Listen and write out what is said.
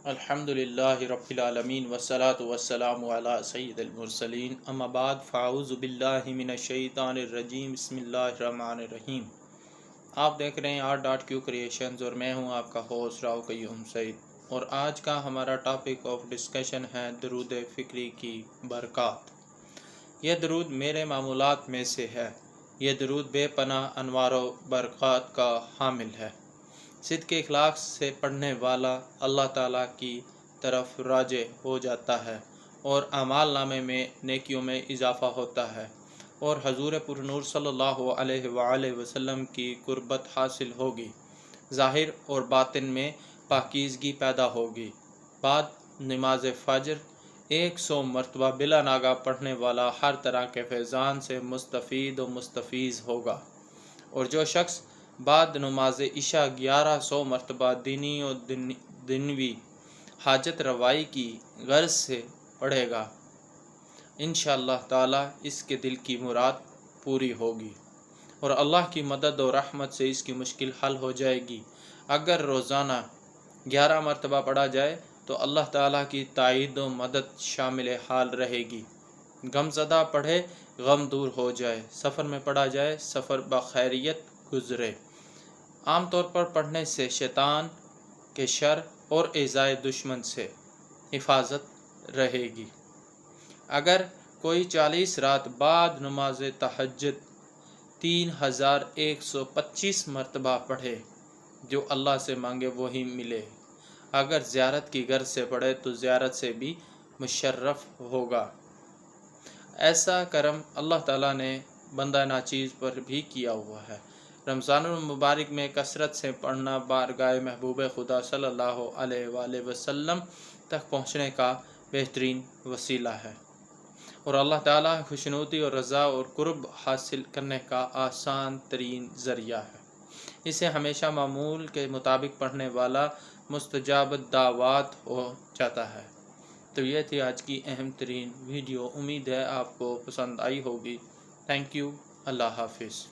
الحمدللہ رب العالمین والصلاة والسلام علی سید المرسلین اما بعد فاعوذ باللہ من الشیطان الرجیم بسم اللہ الرحمن الرحیم۔ آپ دیکھ رہے ہیں R.Q کریشنز اور میں ہوں آپ کا ہوسٹ راؤ قیوم سعید، اور آج کا ہمارا ٹاپک آف ڈسکشن ہے درود فکری کی برکات۔ یہ درود میرے معمولات میں سے ہے۔ یہ درود بے پناہ انوار و برکات کا حامل ہے۔ صدق اخلاق سے پڑھنے والا اللہ تعالیٰ کی طرف راجع ہو جاتا ہے اور اعمال نامے میں نیکیوں میں اضافہ ہوتا ہے، اور حضور پر نور صلی اللہ علیہ وآلہ وسلم کی قربت حاصل ہوگی۔ ظاہر اور باطن میں پاکیزگی پیدا ہوگی۔ بعد نماز فجر 100 مرتبہ بلا ناغہ پڑھنے والا ہر طرح کے فیضان سے مستفید و مستفیض ہوگا، اور جو شخص بعد نماز عشاء 1100 مرتبہ دینی و دنوی حاجت روائی کی غرض سے پڑھے گا، انشاءاللہ تعالی اس کے دل کی مراد پوری ہوگی، اور اللہ کی مدد و رحمت سے اس کی مشکل حل ہو جائے گی۔ اگر روزانہ 11 مرتبہ پڑھا جائے تو اللہ تعالیٰ کی تائید و مدد شامل حال رہے گی۔ غم زدہ پڑھے غم دور ہو جائے، سفر میں پڑھا جائے سفر بخیریت گزرے۔ عام طور پر پڑھنے سے شیطان کے شر اور ایذائے دشمن سے حفاظت رہے گی۔ اگر کوئی 40 رات بعد نماز تہجد 3125 مرتبہ پڑھے، جو اللہ سے مانگے وہی ملے۔ اگر زیارت کی غرض سے پڑھے تو زیارت سے بھی مشرف ہوگا۔ ایسا کرم اللہ تعالیٰ نے بندہ ناچیز پر بھی کیا ہوا ہے۔ رمضان المبارک میں کثرت سے پڑھنا بارگاہ محبوب خدا صلی اللہ علیہ وآلہ وسلم تک پہنچنے کا بہترین وسیلہ ہے، اور اللہ تعالیٰ خوشنودی اور رضا اور قرب حاصل کرنے کا آسان ترین ذریعہ ہے۔ اسے ہمیشہ معمول کے مطابق پڑھنے والا مستجاب الدعوات ہو جاتا ہے۔ تو یہ تھی آج کی اہم ترین ویڈیو۔ امید ہے آپ کو پسند آئی ہوگی۔ Thank you. اللہ حافظ۔